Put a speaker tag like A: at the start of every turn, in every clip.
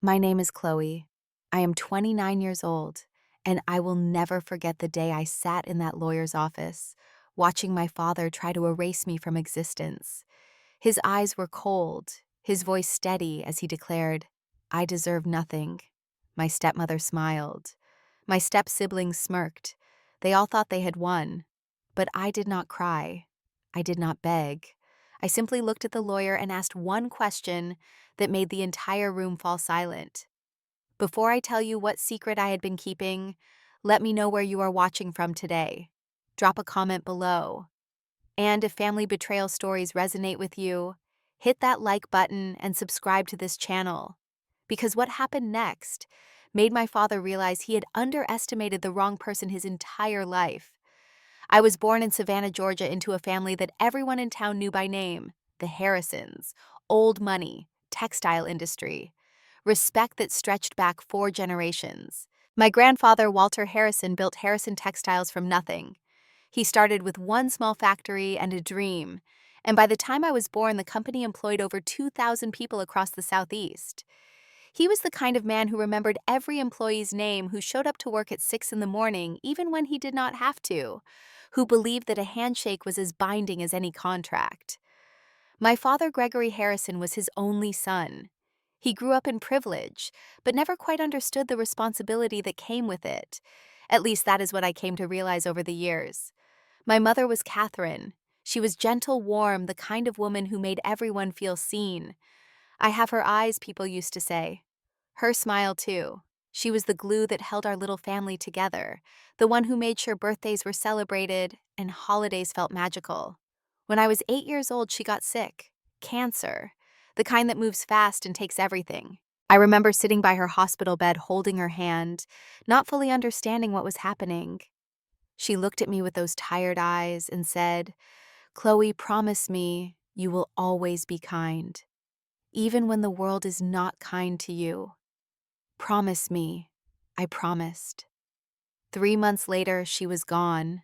A: My name is Chloe. I am 29 years old, and I will never forget the day I sat in that lawyer's office, watching my father try to erase me from existence. His eyes were cold, his voice steady as he declared, "I deserve nothing." My stepmother smiled. My step-siblings smirked. They all thought they had won. But I did not cry. I did not beg. I simply looked at the lawyer and asked one question that made the entire room fall silent. Before I tell you what secret I had been keeping, let me know where you are watching from today. Drop a comment below. And if family betrayal stories resonate with you, hit that like button and subscribe to this channel. Because what happened next made my father realize he had underestimated the wrong person his entire life. I was born in Savannah, Georgia, into a family that everyone in town knew by name: the Harrisons, old money, textile industry, respect that stretched back 4 generations. My grandfather, Walter Harrison, built Harrison Textiles from nothing. He started with one small factory and a dream, and by the time I was born, the company employed over 2,000 people across the Southeast. He was the kind of man who remembered every employee's name, who showed up to work at 6 in the morning even when he did not have to, who believed that a handshake was as binding as any contract. My father, Gregory Harrison, was his only son. He grew up in privilege, but never quite understood the responsibility that came with it. At least that is what I came to realize over the years. My mother was Catherine. She was gentle, warm, the kind of woman who made everyone feel seen. "I have her eyes," people used to say. Her smile, too. She was the glue that held our little family together, the one who made sure birthdays were celebrated and holidays felt magical. When I was 8 years old, she got sick. Cancer. The kind that moves fast and takes everything. I remember sitting by her hospital bed holding her hand, not fully understanding what was happening. She looked at me with those tired eyes and said, "Chloe, promise me you will always be kind, even when the world is not kind to you. Promise me." I promised. 3 months later, she was gone.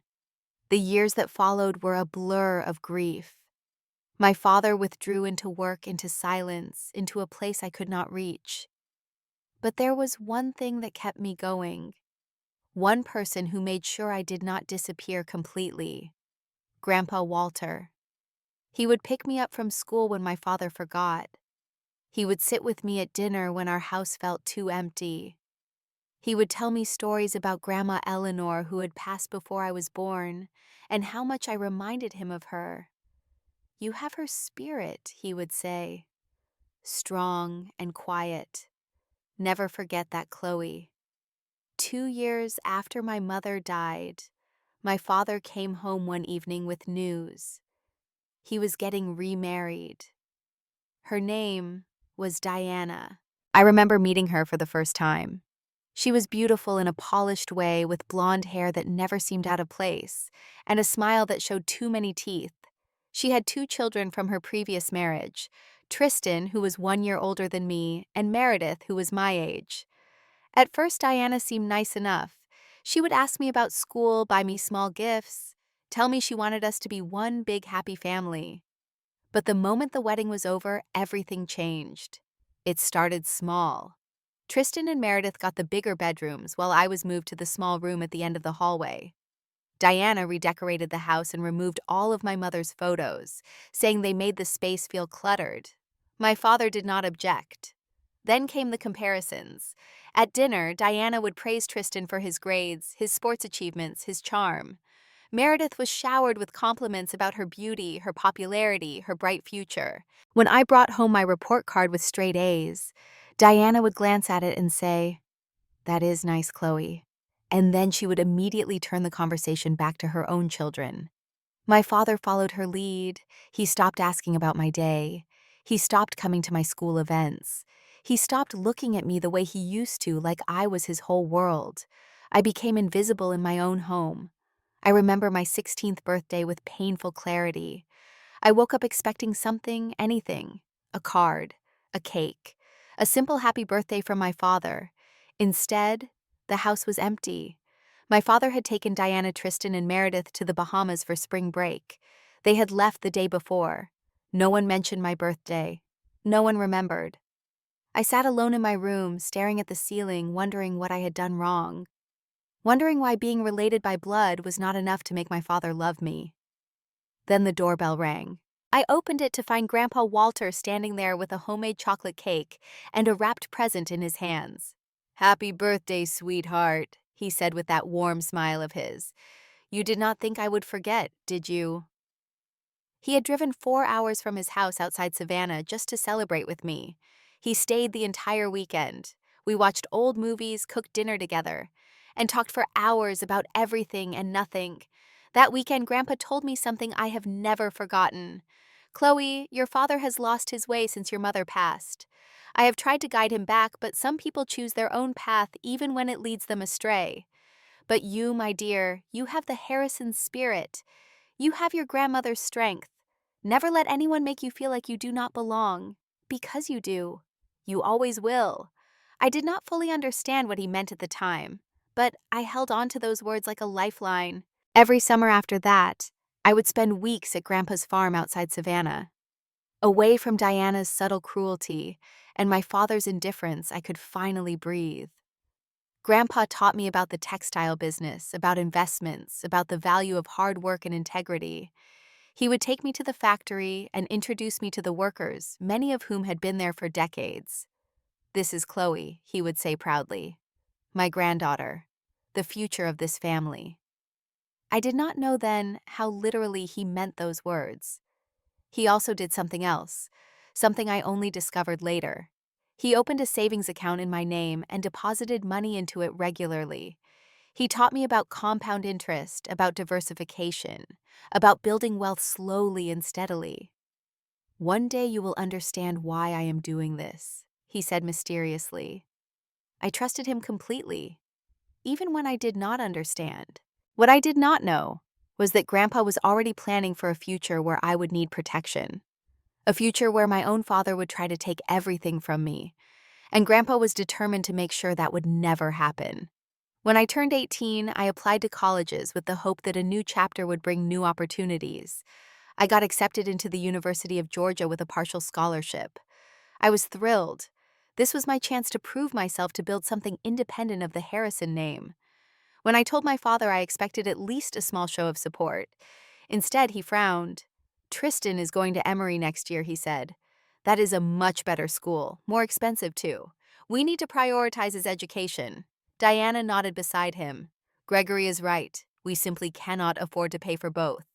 A: The years that followed were a blur of grief. My father withdrew into work, into silence, into a place I could not reach. But there was one thing that kept me going. One person who made sure I did not disappear completely. Grandpa Walter. He would pick me up from school when my father forgot. He would sit with me at dinner when our house felt too empty. He would tell me stories about Grandma Eleanor, who had passed before I was born, and how much I reminded him of her. "You have her spirit," he would say. "Strong and quiet. Never forget that, Chloe." 2 years after my mother died, my father came home one evening with news. He was getting remarried. Her name was Diana. I remember meeting her for the first time. She was beautiful in a polished way, with blonde hair that never seemed out of place, and a smile that showed too many teeth. She had 2 children from her previous marriage: Tristan, who was 1 year older than me, and Meredith, who was my age. At first, Diana seemed nice enough. She would ask me about school, buy me small gifts, tell me she wanted us to be one big happy family. But the moment the wedding was over, everything changed. It started small. Tristan and Meredith got the bigger bedrooms, while I was moved to the small room at the end of the hallway. Diana redecorated the house and removed all of my mother's photos, saying they made the space feel cluttered. My father did not object. Then came the comparisons. At dinner, Diana would praise Tristan for his grades, his sports achievements, his charm. Meredith was showered with compliments about her beauty, her popularity, her bright future. When I brought home my report card with straight A's, Diana would glance at it and say, "That is nice, Chloe." And then she would immediately turn the conversation back to her own children. My father followed her lead. He stopped asking about my day. He stopped coming to my school events. He stopped looking at me the way he used to, like I was his whole world. I became invisible in my own home. I remember my 16th birthday with painful clarity. I woke up expecting something, anything: a card, a cake, a simple happy birthday from my father. Instead, the house was empty. My father had taken Diana, Tristan, and Meredith to the Bahamas for spring break. They had left the day before. No one mentioned my birthday. No one remembered. I sat alone in my room, staring at the ceiling, wondering what I had done wrong, wondering why being related by blood was not enough to make my father love me. Then the doorbell rang. I opened it to find Grandpa Walter standing there with a homemade chocolate cake and a wrapped present in his hands. "Happy birthday, sweetheart," he said with that warm smile of his. "You did not think I would forget, did you?" He had driven 4 hours from his house outside Savannah just to celebrate with me. He stayed the entire weekend. We watched old movies, cooked dinner together, and talked for hours about everything and nothing. That weekend, Grandpa told me something I have never forgotten. "Chloe, your father has lost his way since your mother passed. I have tried to guide him back, but some people choose their own path even when it leads them astray. But you, my dear, you have the Harrison spirit. You have your grandmother's strength. Never let anyone make you feel like you do not belong, because you do. You always will." I did not fully understand what he meant at the time, but I held on to those words like a lifeline. Every summer after that, I would spend weeks at Grandpa's farm outside Savannah. Away from Diana's subtle cruelty and my father's indifference, I could finally breathe. Grandpa taught me about the textile business, about investments, about the value of hard work and integrity. He would take me to the factory and introduce me to the workers, many of whom had been there for decades. "This is Chloe," he would say proudly. "My granddaughter, the future of this family." I did not know then how literally he meant those words. He also did something else, something I only discovered later. He opened a savings account in my name and deposited money into it regularly. He taught me about compound interest, about diversification, about building wealth slowly and steadily. "One day you will understand why I am doing this," he said mysteriously. I trusted him completely, even when I did not understand. What I did not know was that Grandpa was already planning for a future where I would need protection, a future where my own father would try to take everything from me, and Grandpa was determined to make sure that would never happen. When I turned 18, I applied to colleges with the hope that a new chapter would bring new opportunities. I got accepted into the University of Georgia with a partial scholarship. I was thrilled. This was my chance to prove myself, to build something independent of the Harrison name. When I told my father, I expected at least a small show of support. Instead, he frowned. "Tristan is going to Emory next year," he said. "That is a much better school, more expensive too. We need to prioritize his education." Diana nodded beside him. "Gregory is right. We simply cannot afford to pay for both.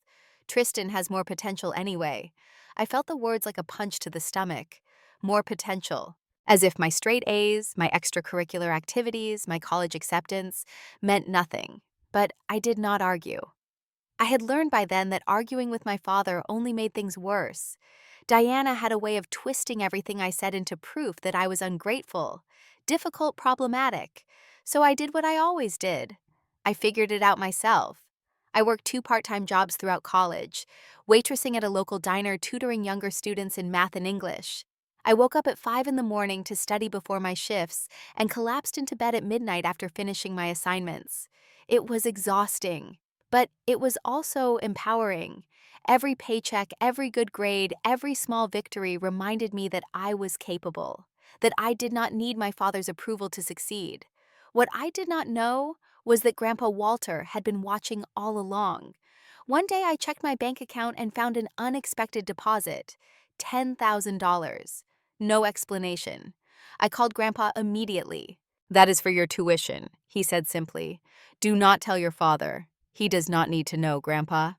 A: Tristan has more potential anyway." I felt the words like a punch to the stomach. More potential. As if my straight A's, my extracurricular activities, my college acceptance meant nothing. But I did not argue. I had learned by then that arguing with my father only made things worse. Diana had a way of twisting everything I said into proof that I was ungrateful, difficult, problematic. So I did what I always did. I figured it out myself. I worked 2 part-time jobs throughout college, waitressing at a local diner, tutoring younger students in math and English. I woke up at 5 in the morning to study before my shifts and collapsed into bed at midnight after finishing my assignments. It was exhausting, but it was also empowering. Every paycheck, every good grade, every small victory reminded me that I was capable, that I did not need my father's approval to succeed. What I did not know was that Grandpa Walter had been watching all along. One day I checked my bank account and found an unexpected deposit, $10,000. No explanation. I called Grandpa immediately. "That is for your tuition," he said simply. "Do not tell your father. He does not need to know, Grandpa."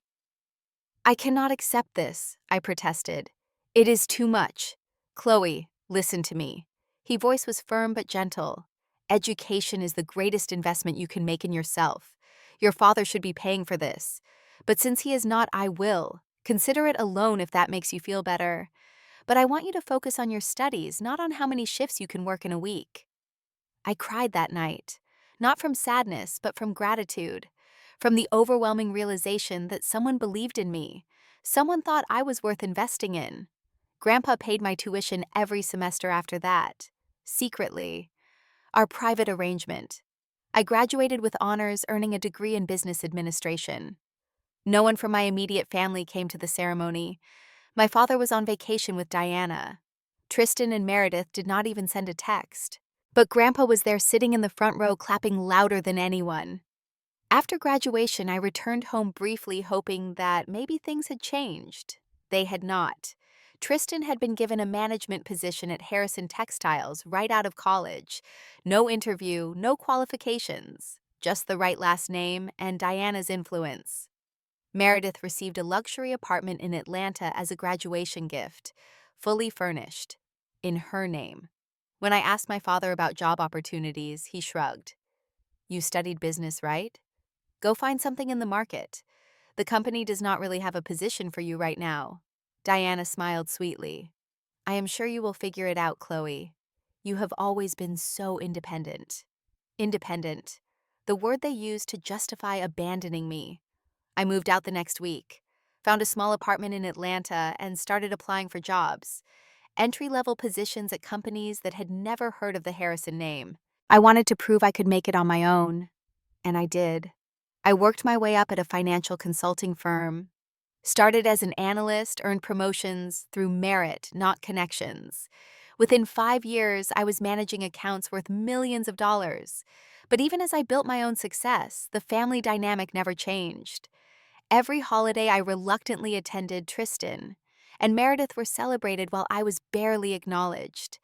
A: "I cannot accept this," I protested. "It is too much. Chloe, listen to me." His voice was firm but gentle. "Education is the greatest investment you can make in yourself. Your father should be paying for this. But since he is not, I will. Consider it a loan if that makes you feel better. But I want you to focus on your studies, not on how many shifts you can work in a week." I cried that night, not from sadness, but from gratitude, from the overwhelming realization that someone believed in me, someone thought I was worth investing in. Grandpa paid my tuition every semester after that, secretly, our private arrangement. I graduated with honors, earning a degree in business administration. No one from my immediate family came to the ceremony. My father was on vacation with Diana. Tristan and Meredith did not even send a text. But Grandpa was there sitting in the front row clapping louder than anyone. After graduation, I returned home briefly, hoping that maybe things had changed. They had not. Tristan had been given a management position at Harrison Textiles right out of college. No interview, no qualifications, just the right last name and Diana's influence. Meredith received a luxury apartment in Atlanta as a graduation gift, fully furnished, in her name. When I asked my father about job opportunities, he shrugged. "You studied business, right? Go find something in the market. The company does not really have a position for you right now." Diana smiled sweetly. "I am sure you will figure it out, Chloe. You have always been so independent." Independent, the word they used to justify abandoning me. I moved out the next week, found a small apartment in Atlanta, and started applying for jobs. Entry-level positions at companies that had never heard of the Harrison name. I wanted to prove I could make it on my own, and I did. I worked my way up at a financial consulting firm. Started as an analyst, earned promotions through merit, not connections. Within 5 years, I was managing accounts worth millions of dollars. But even as I built my own success, the family dynamic never changed. Every holiday, I reluctantly attended Tristan, and Meredith were celebrated while I was barely acknowledged.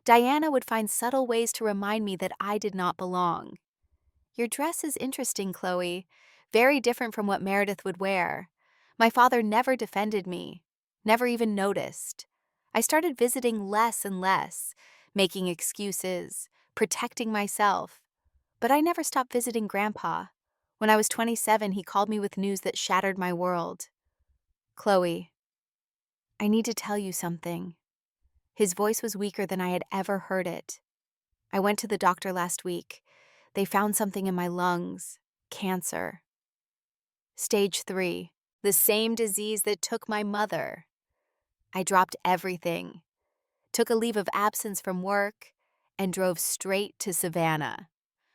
A: Diana would find subtle ways to remind me that I did not belong. "Your dress is interesting, Chloe. Very different from what Meredith would wear." My father never defended me, never even noticed. I started visiting less and less, making excuses, protecting myself. But I never stopped visiting Grandpa. When I was 27, he called me with news that shattered my world. "Chloe, I need to tell you something." His voice was weaker than I had ever heard it. "I went to the doctor last week. They found something in my lungs. Cancer. Stage 3. The same disease that took my mother." I dropped everything, took a leave of absence from work, and drove straight to Savannah.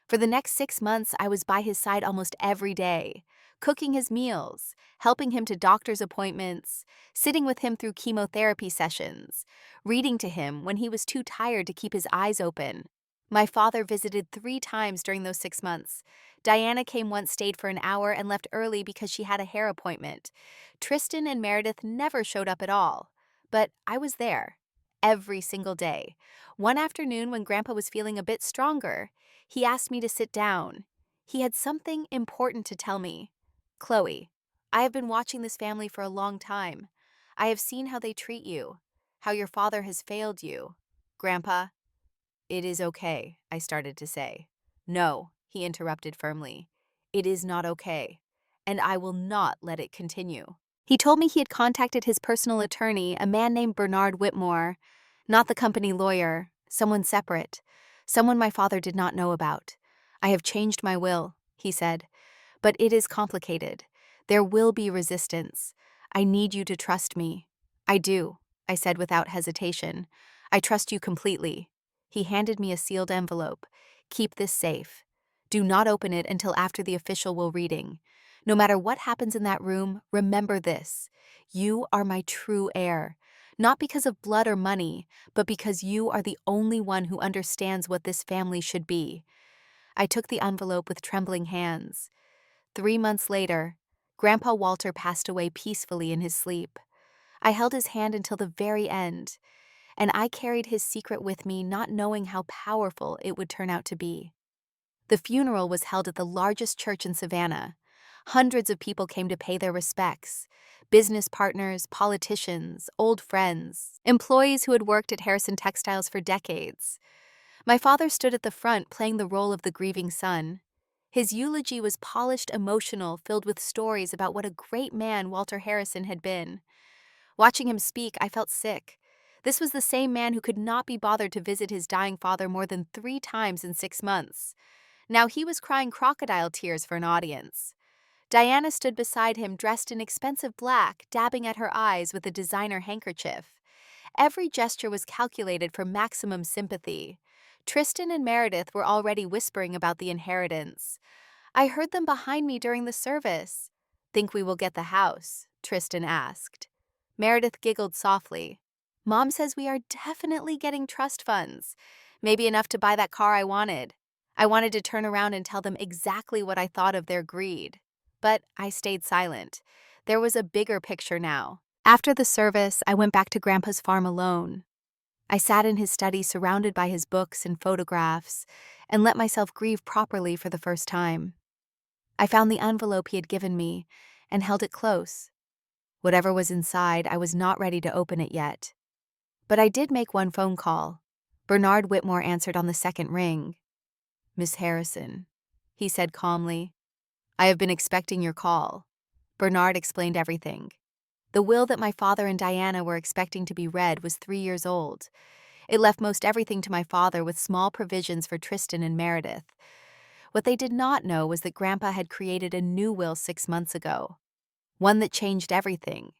A: For the next 6 months, I was by his side almost every day, cooking his meals, helping him to doctor's appointments, sitting with him through chemotherapy sessions, reading to him when he was too tired to keep his eyes open. My father visited 3 times during those 6 months. Diana came once, stayed for an hour, and left early because she had a hair appointment. Tristan and Meredith never showed up at all. But I was there, every single day. One afternoon, when Grandpa was feeling a bit stronger, he asked me to sit down. He had something important to tell me. "Chloe, I have been watching this family for a long time. I have seen how they treat you, how your father has failed you." "Grandpa." "It is okay," I started to say. "No," he interrupted firmly. "It is not okay, and I will not let it continue." He told me he had contacted his personal attorney, a man named Bernard Whitmore, not the company lawyer, someone separate, someone my father did not know about. "I have changed my will," he said, "but it is complicated. There will be resistance. I need you to trust me." "I do," I said without hesitation. "I trust you completely." He handed me a sealed envelope. "Keep this safe. Do not open it until after the official will reading. No matter what happens in that room, remember this. You are my true heir. Not because of blood or money, but because you are the only one who understands what this family should be." I took the envelope with trembling hands. 3 months later, Grandpa Walter passed away peacefully in his sleep. I held his hand until the very end, and I carried his secret with me, not knowing how powerful it would turn out to be. The funeral was held at the largest church in Savannah. Hundreds of people came to pay their respects. Business partners, politicians, old friends, employees who had worked at Harrison Textiles for decades. My father stood at the front playing the role of the grieving son. His eulogy was polished, emotional, filled with stories about what a great man Walter Harrison had been. Watching him speak, I felt sick. This was the same man who could not be bothered to visit his dying father more than 3 times in 6 months. Now he was crying crocodile tears for an audience. Diana stood beside him, dressed in expensive black, dabbing at her eyes with a designer handkerchief. Every gesture was calculated for maximum sympathy. Tristan and Meredith were already whispering about the inheritance. I heard them behind me during the service. "Think we will get the house?" Tristan asked. Meredith giggled softly. Mom says we are definitely getting trust funds. Maybe enough to buy that car I wanted. I wanted to turn around and tell them exactly what I thought of their greed. But I stayed silent. There was a bigger picture now. After the service, I went back to Grandpa's farm alone. I sat in his study surrounded by his books and photographs and let myself grieve properly for the first time. I found the envelope he had given me and held it close. Whatever was inside, I was not ready to open it yet. But I did make one phone call. Bernard Whitmore answered on the second ring. "Miss Harrison," he said calmly. "I have been expecting your call." Bernard explained everything. The will that my father and Diana were expecting to be read was 3 years old. It left most everything to my father with small provisions for Tristan and Meredith. What they did not know was that Grandpa had created a new will 6 months ago, one that changed everything.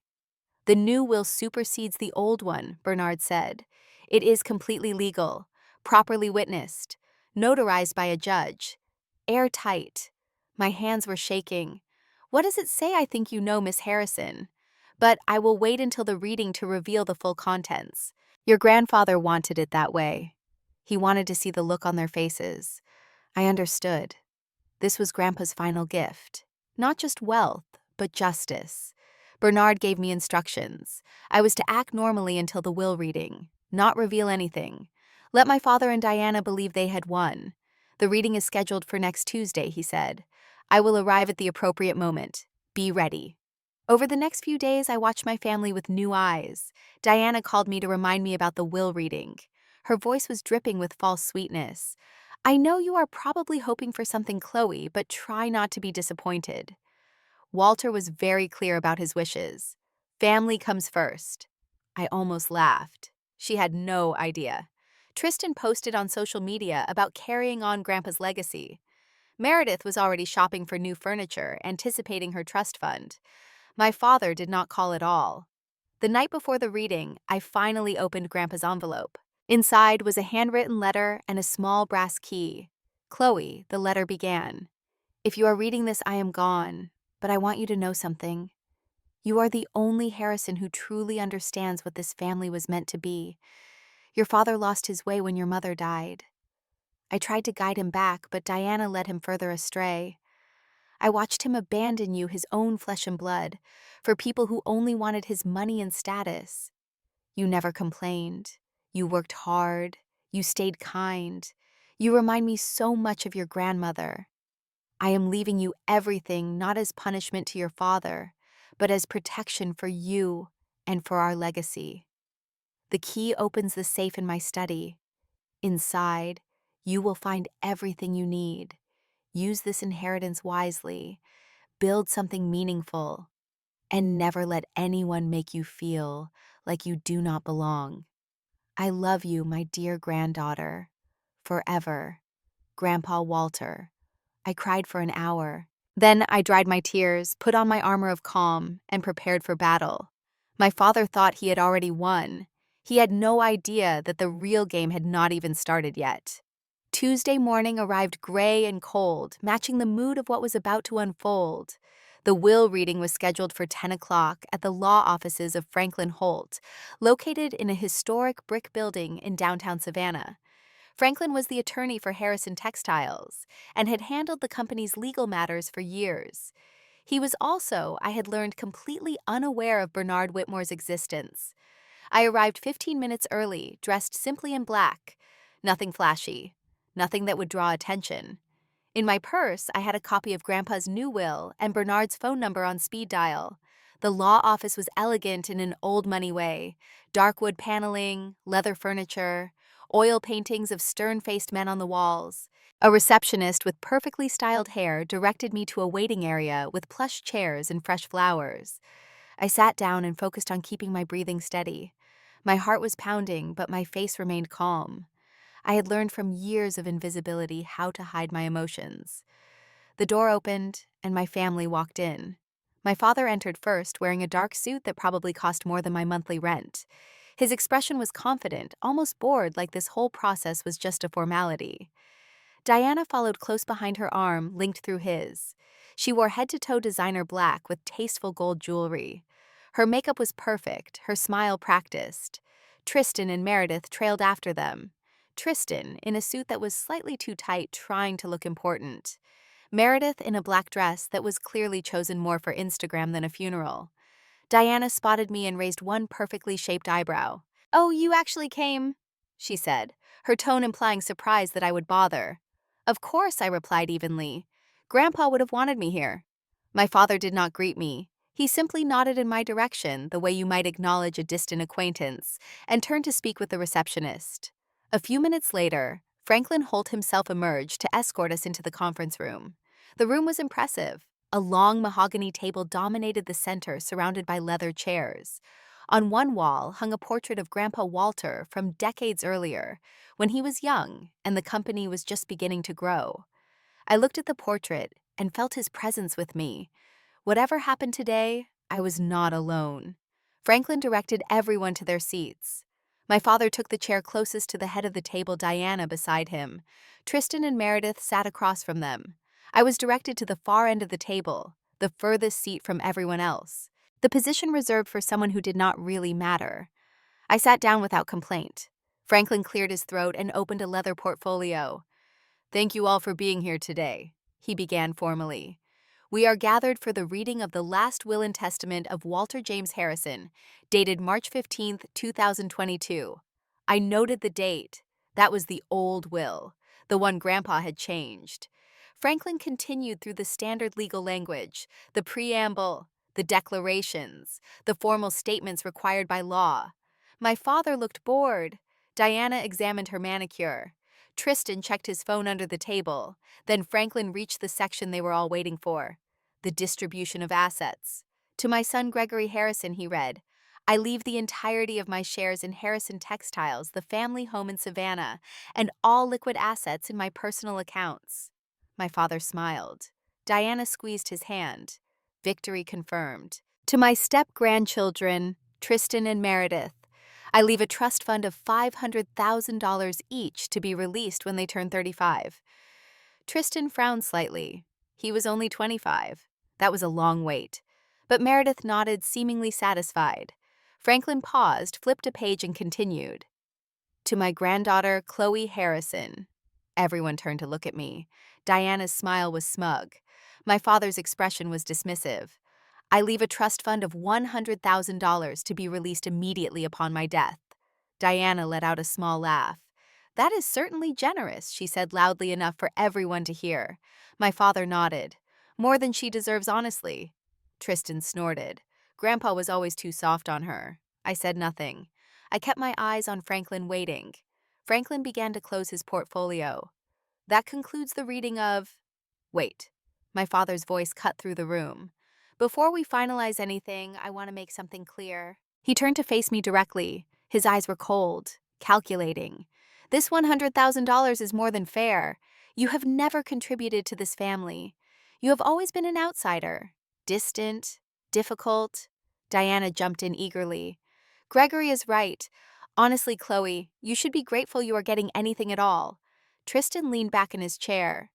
A: "The new will supersedes the old one," Bernard said. "It is completely legal, properly witnessed, notarized by a judge, airtight." My hands were shaking. "What does it say, I think you know, Miss Harrison? But I will wait until the reading to reveal the full contents. Your grandfather wanted it that way. He wanted to see the look on their faces." I understood. This was Grandpa's final gift. Not just wealth, but justice. Bernard gave me instructions. I was to act normally until the will reading, not reveal anything. Let my father and Diana believe they had won. "The reading is scheduled for next Tuesday," he said. "I will arrive at the appropriate moment. Be ready." Over the next few days, I watched my family with new eyes. Diana called me to remind me about the will reading. Her voice was dripping with false sweetness. "I know you are probably hoping for something, Chloe, but try not to be disappointed." Walter was very clear about his wishes. Family comes first. I almost laughed. She had no idea. Tristan posted on social media about carrying on Grandpa's legacy. Meredith was already shopping for new furniture, anticipating her trust fund. My father did not call at all. The night before the reading, I finally opened Grandpa's envelope. Inside was a handwritten letter and a small brass key. "Chloe," the letter began. "If you are reading this, I am gone. But I want you to know something. You are the only Harrison who truly understands what this family was meant to be. Your father lost his way when your mother died. I tried to guide him back, but Diana led him further astray. I watched him abandon you, his own flesh and blood, for people who only wanted his money and status. You never complained. You worked hard. You stayed kind. You remind me so much of your grandmother. I am leaving you everything, not as punishment to your father, but as protection for you and for our legacy. The key opens the safe in my study. Inside, you will find everything you need. Use this inheritance wisely. Build something meaningful. And never let anyone make you feel like you do not belong. I love you, my dear granddaughter. Forever. Grandpa Walter." I cried for an hour. Then I dried my tears, put on my armor of calm, and prepared for battle. My father thought he had already won. He had no idea that the real game had not even started yet. Tuesday morning arrived gray and cold, matching the mood of what was about to unfold. The will reading was scheduled for 10 o'clock at the law offices of Franklin Holt, located in a historic brick building in downtown Savannah. Franklin was the attorney for Harrison Textiles and had handled the company's legal matters for years. He was also, I had learned, completely unaware of Bernard Whitmore's existence. I arrived 15 minutes early, dressed simply in black. Nothing flashy. Nothing that would draw attention. In my purse, I had a copy of Grandpa's new will and Bernard's phone number on speed dial. The law office was elegant in an old money way. Dark wood paneling, leather furniture, oil paintings of stern-faced men on the walls. A receptionist with perfectly styled hair directed me to a waiting area with plush chairs and fresh flowers. I sat down and focused on keeping my breathing steady. My heart was pounding, but my face remained calm. I had learned from years of invisibility how to hide my emotions. The door opened, and my family walked in. My father entered first, wearing a dark suit that probably cost more than my monthly rent. His expression was confident, almost bored, like this whole process was just a formality. Diana followed close behind, her arm linked through his. She wore head-to-toe designer black with tasteful gold jewelry. Her makeup was perfect, her smile practiced. Tristan and Meredith trailed after them. Tristan, in a suit that was slightly too tight, trying to look important. Meredith in a black dress that was clearly chosen more for Instagram than a funeral. Diana spotted me and raised one perfectly shaped eyebrow. "Oh, you actually came?" she said, her tone implying surprise that I would bother. "Of course," I replied evenly. "Grandpa would have wanted me here." My father did not greet me. He simply nodded in my direction, the way you might acknowledge a distant acquaintance, and turned to speak with the receptionist. A few minutes later, Franklin Holt himself emerged to escort us into the conference room. The room was impressive. A long mahogany table dominated the center, surrounded by leather chairs. On one wall hung a portrait of Grandpa Walter from decades earlier, when he was young and the company was just beginning to grow. I looked at the portrait and felt his presence with me. Whatever happened today, I was not alone. Franklin directed everyone to their seats. My father took the chair closest to the head of the table, Diana beside him. Tristan and Meredith sat across from them. I was directed to the far end of the table, the furthest seat from everyone else, the position reserved for someone who did not really matter. I sat down without complaint. Franklin cleared his throat and opened a leather portfolio. "Thank you all for being here today," he began formally. "We are gathered for the reading of the last will and testament of Walter James Harrison, dated March 15th, 2022. I noted the date. That was the old will, the one Grandpa had changed. Franklin continued through the standard legal language, the preamble, the declarations, the formal statements required by law. My father looked bored. Diana examined her manicure. Tristan checked his phone under the table. Then Franklin reached the section they were all waiting for, the distribution of assets. To my son Gregory Harrison, he read, "I leave the entirety of my shares in Harrison Textiles, the family home in Savannah, and all liquid assets in my personal accounts." My father smiled. Diana squeezed his hand. Victory confirmed. "To my step-grandchildren, Tristan and Meredith, I leave a trust fund of $500,000 each to be released when they turn 35. Tristan frowned slightly. He was only 25. That was a long wait. But Meredith nodded, seemingly satisfied. Franklin paused, flipped a page, and continued. "To my granddaughter, Chloe Harrison." Everyone turned to look at me. Diana's smile was smug. My father's expression was dismissive. "I leave a trust fund of $100,000 to be released immediately upon my death." Diana let out a small laugh. "That is certainly generous," she said loudly enough for everyone to hear. My father nodded. "More than she deserves, honestly." Tristan snorted. Grandpa was always too soft on her. I said nothing. I kept my eyes on Franklin, waiting. Franklin began to close his portfolio. "That concludes the reading of—" "Wait." My father's voice cut through the room. "Before we finalize anything, I want to make something clear." He turned to face me directly. His eyes were cold, calculating. "This $100,000 is more than fair. You have never contributed to this family. You have always been an outsider. Distant, difficult." Diana jumped in eagerly. "Gregory is right. Honestly, Chloe, you should be grateful you are getting anything at all." Tristan leaned back in his chair.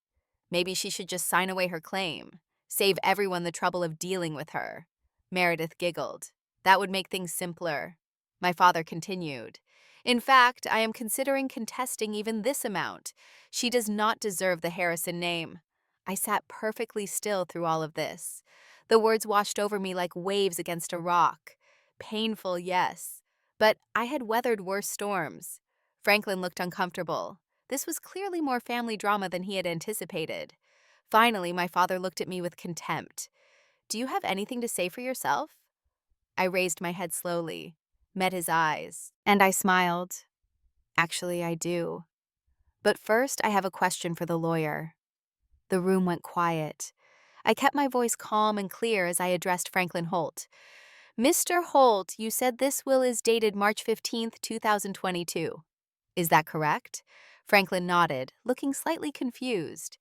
A: "Maybe she should just sign away her claim. Save everyone the trouble of dealing with her." Meredith giggled. "That would make things simpler." My father continued. "In fact, I am considering contesting even this amount. She does not deserve the Harrison name." I sat perfectly still through all of this. The words washed over me like waves against a rock. Painful, yes. But I had weathered worse storms. Franklin looked uncomfortable. This was clearly more family drama than he had anticipated. Finally, my father looked at me with contempt. "Do you have anything to say for yourself?" I raised my head slowly, met his eyes, and I smiled. "Actually, I do. But first, I have a question for the lawyer." The room went quiet. I kept my voice calm and clear as I addressed Franklin Holt. "Mr. Holt, you said this will is dated March 15th, 2022. Is that correct?" Franklin nodded, looking slightly confused.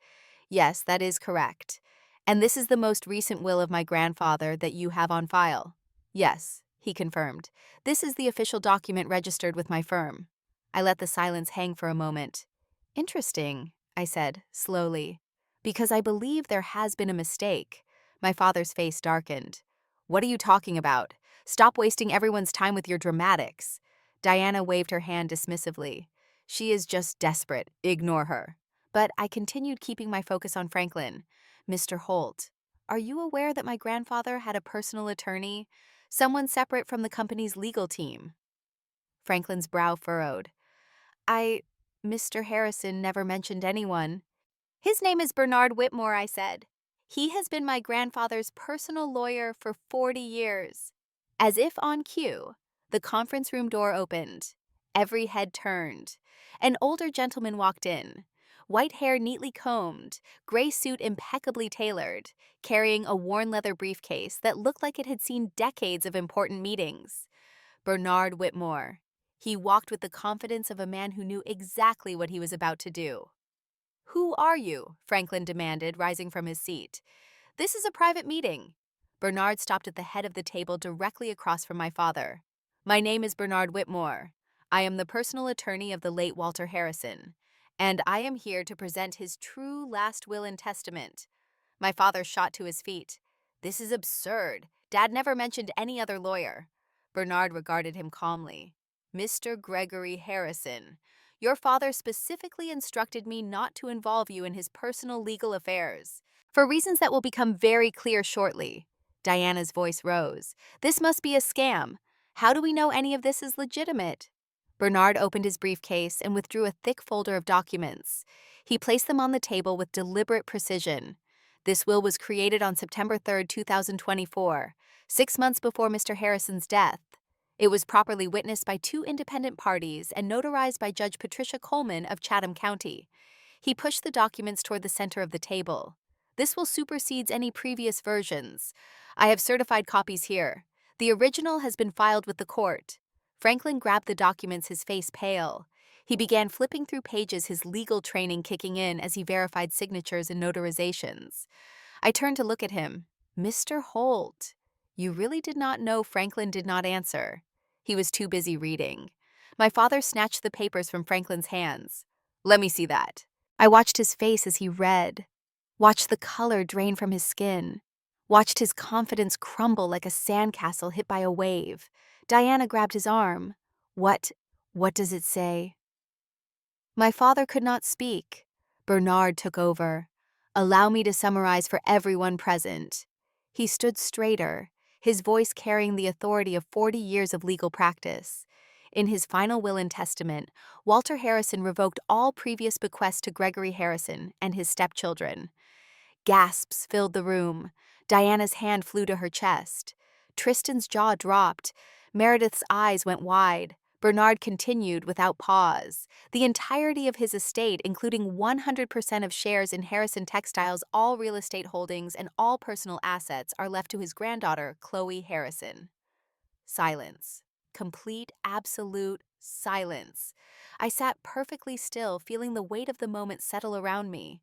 A: "Yes, that is correct. And this is the most recent will of my grandfather that you have on file?" "Yes," he confirmed. "This is the official document registered with my firm." I let the silence hang for a moment. "Interesting," I said, slowly. "Because I believe there has been a mistake." My father's face darkened. "What are you talking about? Stop wasting everyone's time with your dramatics." Diana waved her hand dismissively. She is just desperate. Ignore her. But I continued keeping my focus on Franklin. Mr. Holt, are you aware that my grandfather had a personal attorney? Someone separate from the company's legal team. Franklin's brow furrowed. Mr. Harrison never mentioned anyone. His name is Bernard Whitmore, I said. He has been my grandfather's personal lawyer for 40 years. As if on cue, the conference room door opened. Every head turned. An older gentleman walked in, white hair neatly combed, gray suit impeccably tailored, carrying a worn leather briefcase that looked like it had seen decades of important meetings. Bernard Whitmore. He walked with the confidence of a man who knew exactly what he was about to do. Who are you? Franklin demanded, rising from his seat. This is a private meeting. Bernard stopped at the head of the table directly across from my father. My name is Bernard Whitmore. I am the personal attorney of the late Walter Harrison, and I am here to present his true last will and testament. My father shot to his feet. This is absurd. Dad never mentioned any other lawyer. Bernard regarded him calmly. Mr. Gregory Harrison, your father specifically instructed me not to involve you in his personal legal affairs, for reasons that will become very clear shortly. Diana's voice rose. This must be a scam. How do we know any of this is legitimate? Bernard opened his briefcase and withdrew a thick folder of documents. He placed them on the table with deliberate precision. This will was created on September 3, 2024, 6 months before Mr. Harrison's death. It was properly witnessed by 2 independent parties and notarized by Judge Patricia Coleman of Chatham County. He pushed the documents toward the center of the table. This will supersedes any previous versions. I have certified copies here. The original has been filed with the court. Franklin grabbed the documents, his face pale. He began flipping through pages, his legal training kicking in as he verified signatures and notarizations. I turned to look at him. Mr. Holt, you really did not know? Franklin did not answer. He was too busy reading. My father snatched the papers from Franklin's hands. Let me see that. I watched his face as he read, watched the color drain from his skin, watched his confidence crumble like a sandcastle hit by a wave. Diana grabbed his arm. What does it say? My father could not speak. Bernard took over. Allow me to summarize for everyone present. He stood straighter, his voice carrying the authority of 40 years of legal practice. In his final will and testament, Walter Harrison revoked all previous bequests to Gregory Harrison and his stepchildren. Gasps filled the room. Diana's hand flew to her chest. Tristan's jaw dropped. Meredith's eyes went wide. Bernard continued without pause. The entirety of his estate, including 100% of shares in Harrison Textiles, all real estate holdings, and all personal assets, are left to his granddaughter, Chloe Harrison. Silence. Complete, absolute silence. I sat perfectly still, feeling the weight of the moment settle around me.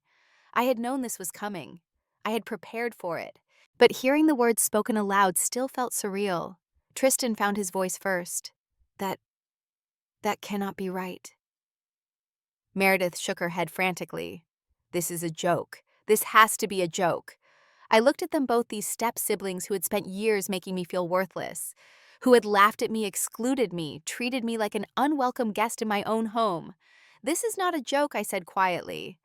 A: I had known this was coming. I had prepared for it. But hearing the words spoken aloud still felt surreal. Tristan found his voice first. That cannot be right. Meredith shook her head frantically. This is a joke. This has to be a joke. I looked at them both, these step-siblings who had spent years making me feel worthless, who had laughed at me, excluded me, treated me like an unwelcome guest in my own home. This is not a joke, I said quietly.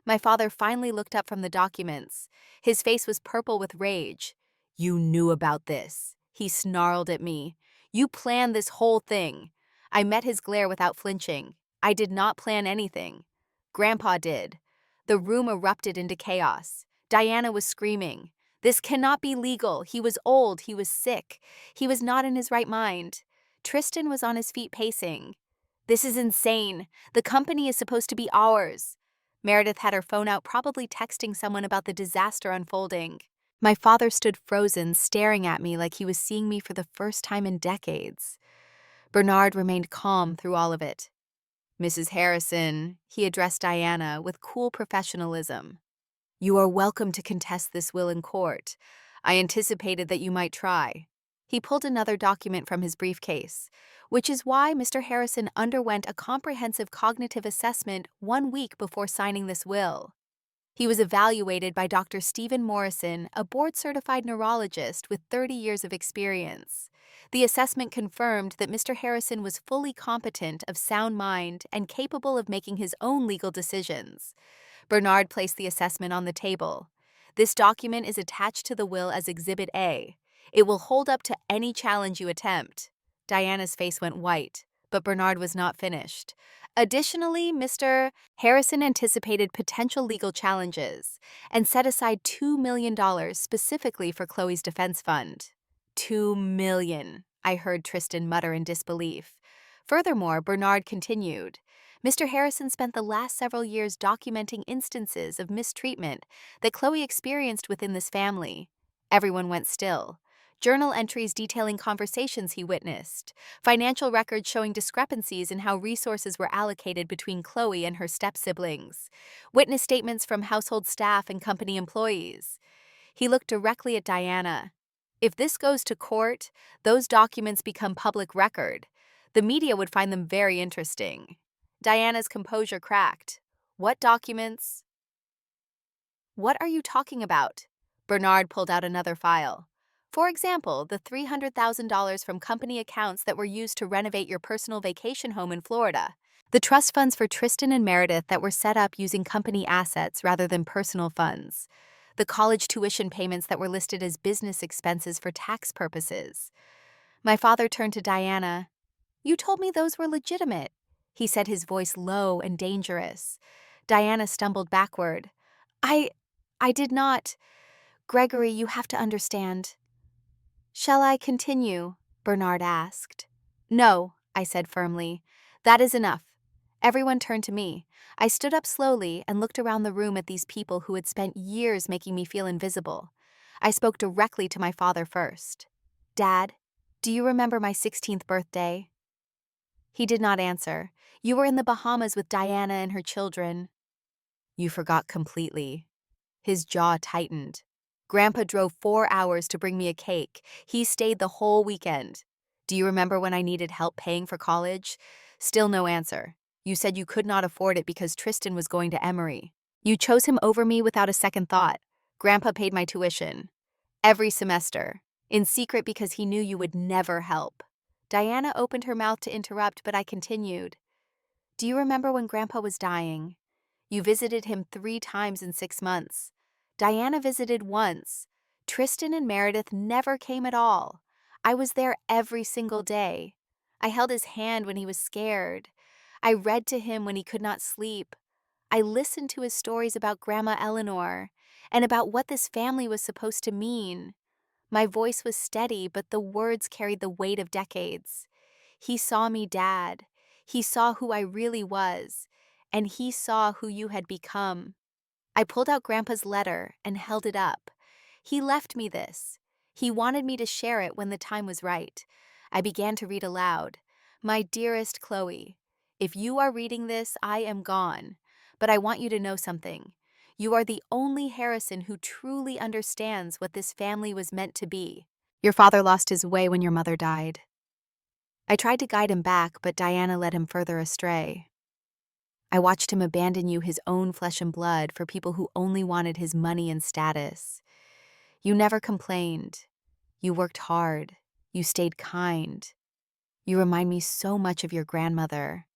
A: My father finally looked up from the documents. His face was purple with rage. You knew about this. He snarled at me. You planned this whole thing. I met his glare without flinching. I did not plan anything. Grandpa did. The room erupted into chaos. Diana was screaming. This cannot be legal. He was old. He was sick. He was not in his right mind. Tristan was on his feet pacing. This is insane. The company is supposed to be ours. Meredith had her phone out, probably texting someone about the disaster unfolding. My father stood frozen, staring at me like he was seeing me for the first time in decades. Bernard remained calm through all of it. Mrs. Harrison, he addressed Diana with cool professionalism. You are welcome to contest this will in court. I anticipated that you might try. He pulled another document from his briefcase, which is why Mr. Harrison underwent a comprehensive cognitive assessment 1 week before signing this will. He was evaluated by Dr. Stephen Morrison, a board-certified neurologist with 30 years of experience. The assessment confirmed that Mr. Harrison was fully competent, of sound mind, and capable of making his own legal decisions. Bernard placed the assessment on the table. This document is attached to the will as Exhibit A. It will hold up to any challenge you attempt. Diana's face went white, but Bernard was not finished. Additionally, Mr. Harrison anticipated potential legal challenges and set aside $2 million specifically for Chloe's defense fund. $2 million, I heard Tristan mutter in disbelief. Furthermore, Bernard continued, Mr. Harrison spent the last several years documenting instances of mistreatment that Chloe experienced within this family. Everyone went still. Journal entries detailing conversations he witnessed, financial records showing discrepancies in how resources were allocated between Chloe and her step-siblings, witness statements from household staff and company employees. He looked directly at Diana. If this goes to court, those documents become public record. The media would find them very interesting. Diana's composure cracked. What documents? What are you talking about? Bernard pulled out another file. For example, the $300,000 from company accounts that were used to renovate your personal vacation home in Florida. The trust funds for Tristan and Meredith that were set up using company assets rather than personal funds. The college tuition payments that were listed as business expenses for tax purposes. My father turned to Diana. You told me those were legitimate, he said, his voice low and dangerous. Diana stumbled backward. I did not. Gregory, you have to understand. Shall I continue? Bernard asked. No, I said firmly. That is enough. Everyone turned to me. I stood up slowly and looked around the room at these people who had spent years making me feel invisible. I spoke directly to my father first. Dad, do you remember my 16th birthday? He did not answer. You were in the Bahamas with Diana and her children. You forgot completely. His jaw tightened. Grandpa drove 4 hours to bring me a cake. He stayed the whole weekend. Do you remember when I needed help paying for college? Still no answer. You said you could not afford it because Tristan was going to Emory. You chose him over me without a second thought. Grandpa paid my tuition. Every semester. In secret because he knew you would never help. Diana opened her mouth to interrupt, but I continued. Do you remember when Grandpa was dying? You visited him 3 times in 6 months. Diana visited once. Tristan and Meredith never came at all. I was there every single day. I held his hand when he was scared. I read to him when he could not sleep. I listened to his stories about Grandma Eleanor and about what this family was supposed to mean. My voice was steady, but the words carried the weight of decades. He saw me, Dad. He saw who I really was, and he saw who you had become. I pulled out Grandpa's letter and held it up. He left me this. He wanted me to share it when the time was right. I began to read aloud. My dearest Chloe, if you are reading this, I am gone. But I want you to know something. You are the only Harrison who truly understands what this family was meant to be. Your father lost his way when your mother died. I tried to guide him back, but Diana led him further astray. I watched him abandon you, his own flesh and blood, for people who only wanted his money and status. You never complained. You worked hard. You stayed kind. You remind me so much of your grandmother.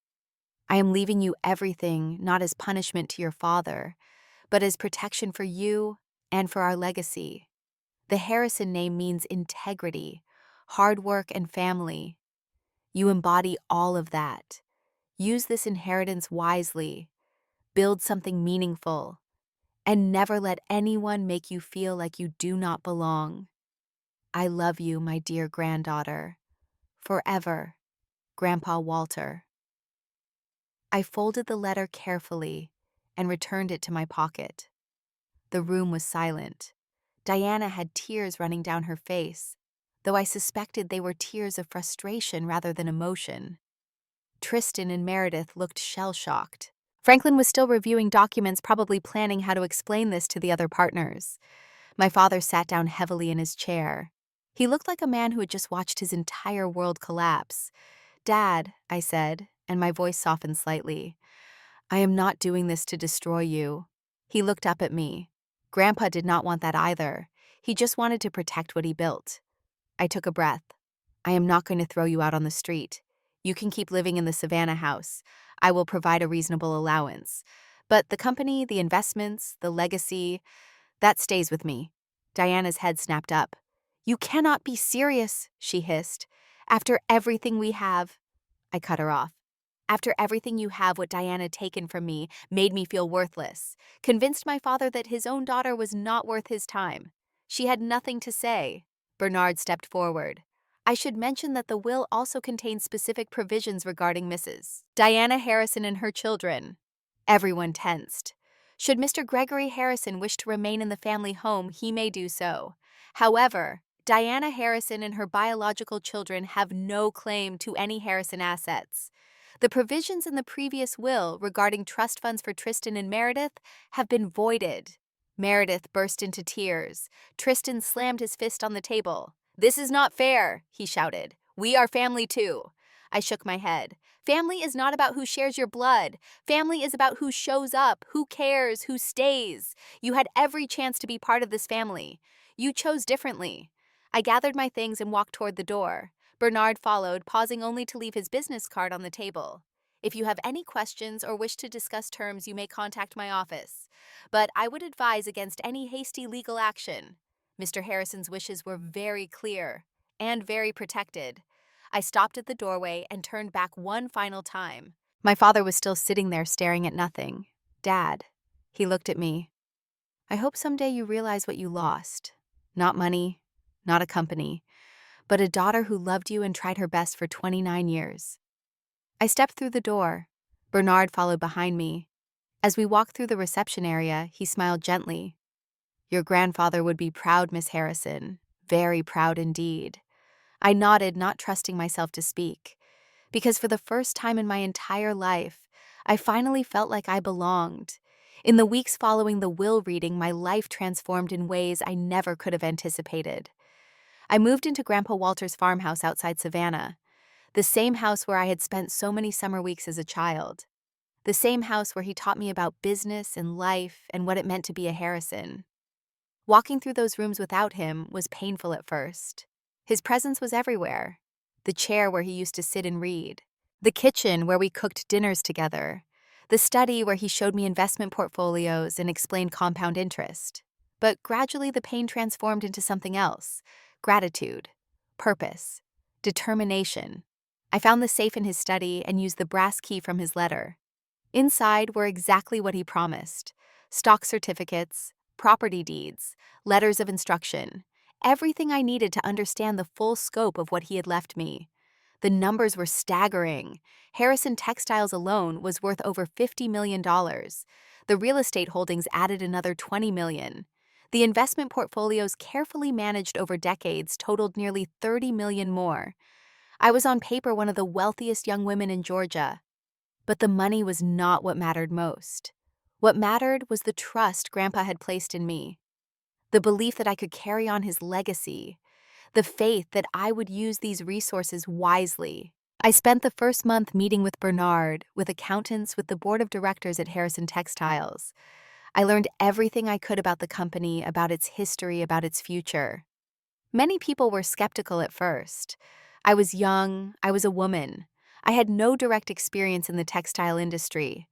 A: I am leaving you everything, not as punishment to your father, but as protection for you and for our legacy. The Harrison name means integrity, hard work, and family. You embody all of that. Use this inheritance wisely, build something meaningful, and never let anyone make you feel like you do not belong. I love you, my dear granddaughter. Forever, Grandpa Walter. I folded the letter carefully and returned it to my pocket. The room was silent. Diana had tears running down her face, though I suspected they were tears of frustration rather than emotion. Tristan and Meredith looked shell-shocked. Franklin was still reviewing documents, probably planning how to explain this to the other partners. My father sat down heavily in his chair. He looked like a man who had just watched his entire world collapse. Dad, I said, and my voice softened slightly. I am not doing this to destroy you. He looked up at me. Grandpa did not want that either. He just wanted to protect what he built. I took a breath. I am not going to throw you out on the street. You can keep living in the Savannah house. I will provide a reasonable allowance. But the company, the investments, the legacy, that stays with me. Diana's head snapped up. You cannot be serious, she hissed. After everything we have. I cut her off. After everything you have, what Diana taken from me made me feel worthless, convinced my father that his own daughter was not worth his time. She had nothing to say. Bernard stepped forward. I should mention that the will also contains specific provisions regarding Mrs. Diana Harrison and her children. Everyone tensed. Should Mr. Gregory Harrison wish to remain in the family home, he may do so. However, Diana Harrison and her biological children have no claim to any Harrison assets. The provisions in the previous will regarding trust funds for Tristan and Meredith have been voided. Meredith burst into tears. Tristan slammed his fist on the table. This is not fair, he shouted. We are family too. I shook my head. Family is not about who shares your blood. Family is about who shows up, who cares, who stays. You had every chance to be part of this family. You chose differently. I gathered my things and walked toward the door. Bernard followed, pausing only to leave his business card on the table. If you have any questions or wish to discuss terms, you may contact my office. But I would advise against any hasty legal action. Mr. Harrison's wishes were very clear and very protected. I stopped at the doorway and turned back one final time. My father was still sitting there staring at nothing. Dad, he looked at me. I hope someday you realize what you lost. Not money, not a company, but a daughter who loved you and tried her best for 29 years. I stepped through the door. Bernard followed behind me. As we walked through the reception area, he smiled gently. Your grandfather would be proud, Miss Harrison. Very proud indeed. I nodded, not trusting myself to speak, because for the first time in my entire life, I finally felt like I belonged. In the weeks following the will reading, my life transformed in ways I never could have anticipated. I moved into Grandpa Walter's farmhouse outside Savannah, the same house where I had spent so many summer weeks as a child, the same house where he taught me about business and life and what it meant to be a Harrison. Walking through those rooms without him was painful at first. His presence was everywhere. The chair where he used to sit and read, the kitchen where we cooked dinners together, the study where he showed me investment portfolios and explained compound interest. But gradually the pain transformed into something else: gratitude, purpose, determination. I found the safe in his study and used the brass key from his letter. Inside were exactly what he promised: stock certificates, property deeds, letters of instruction, everything I needed to understand the full scope of what he had left me. The numbers were staggering. Harrison Textiles alone was worth over $50 million. The real estate holdings added another $20 million. The investment portfolios carefully managed over decades totaled nearly $30 million more. I was on paper one of the wealthiest young women in Georgia. But the money was not what mattered most. What mattered was the trust Grandpa had placed in me, the belief that I could carry on his legacy, the faith that I would use these resources wisely. I spent the first month meeting with Bernard, with accountants, with the board of directors at Harrison Textiles. I learned everything I could about the company, about its history, about its future. Many people were skeptical at first. I was young, I was a woman. I had no direct experience in the textile industry,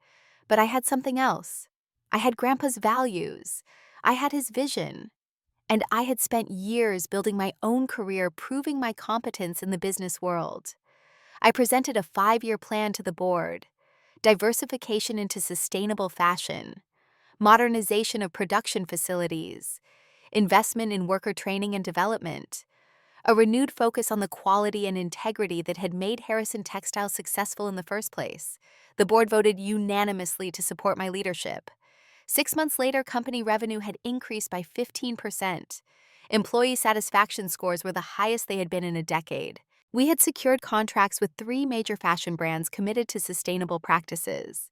A: but I had something else. I had Grandpa's values. I had his vision. And I had spent years building my own career, proving my competence in the business world. I presented a 5-year plan to the board: diversification into sustainable fashion, modernization of production facilities, investment in worker training and development, a renewed focus on the quality and integrity that had made Harrison Textiles successful in the first place. The board voted unanimously to support my leadership. 6 months later, company revenue had increased by 15%. Employee satisfaction scores were the highest they had been in a decade. We had secured contracts with 3 major fashion brands committed to sustainable practices.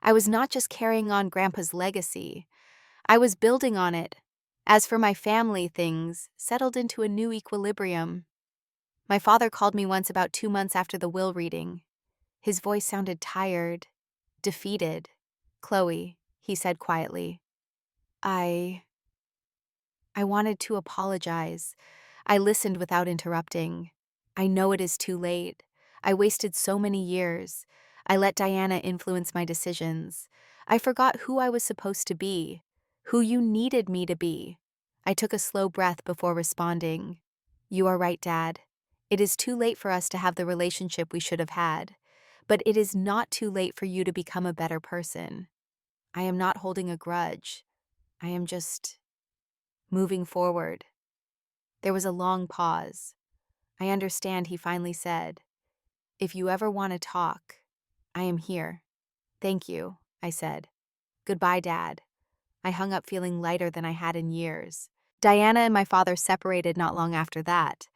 A: I was not just carrying on Grandpa's legacy, I was building on it. As for my family, things settled into a new equilibrium. My father called me once about 2 months after the will reading. His voice sounded tired, defeated. "Chloe," he said quietly, I wanted to apologize. I listened without interrupting. I know it is too late. I wasted so many years. I let Diana influence my decisions. I forgot who I was supposed to be, who you needed me to be. I took a slow breath before responding. You are right, Dad. It is too late for us to have the relationship we should have had, but it is not too late for you to become a better person. I am not holding a grudge. I am just moving forward. There was a long pause. I understand, he finally said. If you ever want to talk, I am here. Thank you, I said. Goodbye, Dad. I hung up feeling lighter than I had in years. Diana and my father separated not long after that.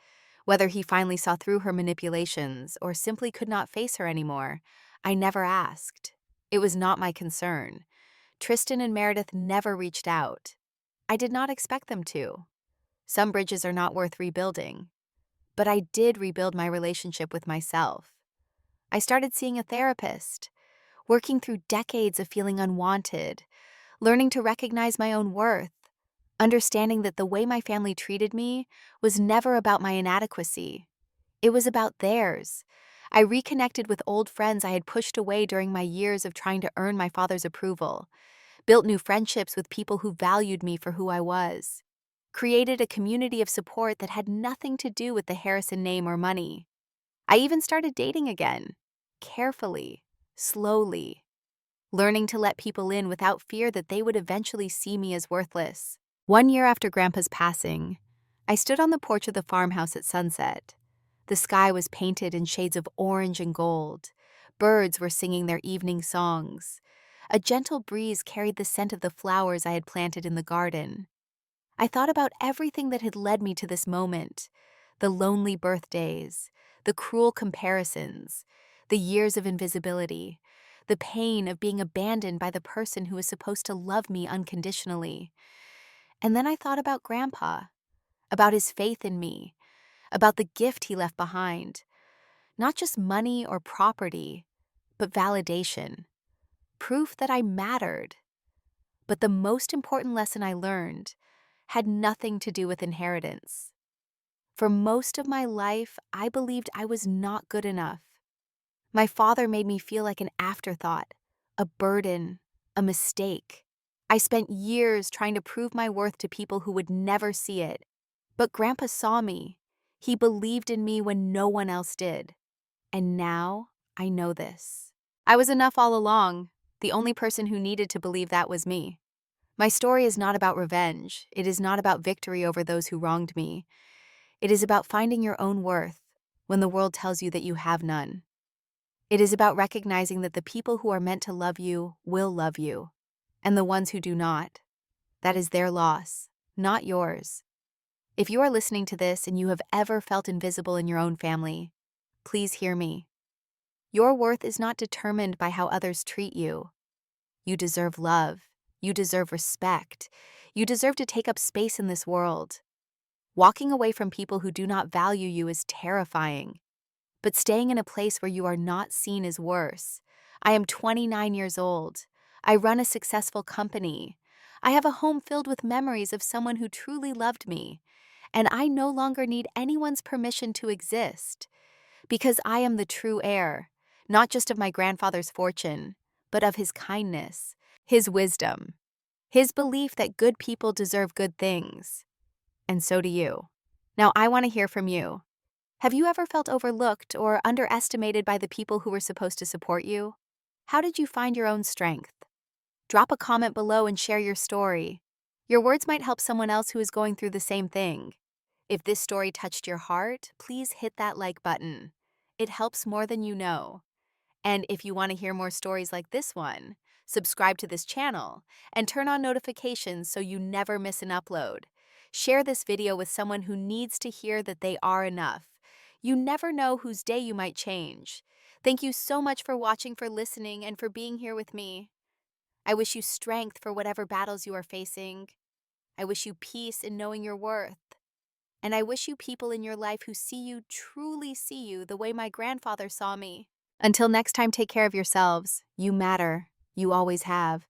A: Whether he finally saw through her manipulations or simply could not face her anymore, I never asked. It was not my concern. Tristan and Meredith never reached out. I did not expect them to. Some bridges are not worth rebuilding. But I did rebuild my relationship with myself. I started seeing a therapist, working through decades of feeling unwanted, learning to recognize my own worth, understanding that the way my family treated me was never about my inadequacy. It was about theirs. I reconnected with old friends I had pushed away during my years of trying to earn my father's approval, built new friendships with people who valued me for who I was, created a community of support that had nothing to do with the Harrison name or money. I even started dating again, carefully, slowly, learning to let people in without fear that they would eventually see me as worthless. 1 year after Grandpa's passing, I stood on the porch of the farmhouse at sunset. The sky was painted in shades of orange and gold. Birds were singing their evening songs. A gentle breeze carried the scent of the flowers I had planted in the garden. I thought about everything that had led me to this moment, the lonely birthdays, the cruel comparisons, the years of invisibility, the pain of being abandoned by the person who was supposed to love me unconditionally. And then I thought about Grandpa, about his faith in me, about the gift he left behind. Not just money or property, but validation, proof that I mattered. But the most important lesson I learned had nothing to do with inheritance. For most of my life, I believed I was not good enough. My father made me feel like an afterthought, a burden, a mistake. I spent years trying to prove my worth to people who would never see it. But Grandpa saw me. He believed in me when no one else did. And now I know this. I was enough all along. The only person who needed to believe that was me. My story is not about revenge. It is not about victory over those who wronged me. It is about finding your own worth when the world tells you that you have none. It is about recognizing that the people who are meant to love you will love you, and the ones who do not, that is their loss, not yours. If you are listening to this and you have ever felt invisible in your own family, please hear me. Your worth is not determined by how others treat you. You deserve love. You deserve respect. You deserve to take up space in this world. Walking away from people who do not value you is terrifying, but staying in a place where you are not seen is worse. I am 29 years old. I run a successful company. I have a home filled with memories of someone who truly loved me, and I no longer need anyone's permission to exist, because I am the true heir, not just of my grandfather's fortune, but of his kindness, his wisdom, his belief that good people deserve good things. And so do you. Now I want to hear from you. Have you ever felt overlooked or underestimated by the people who were supposed to support you? How did you find your own strength? Drop a comment below and share your story. Your words might help someone else who is going through the same thing. If this story touched your heart, please hit that like button. It helps more than you know. And if you want to hear more stories like this one, subscribe to this channel and turn on notifications so you never miss an upload. Share this video with someone who needs to hear that they are enough. You never know whose day you might change. Thank you so much for watching, for listening, and for being here with me. I wish you strength for whatever battles you are facing. I wish you peace in knowing your worth. And I wish you people in your life who see you truly see you the way my grandfather saw me. Until next time, take care of yourselves. You matter. You always have.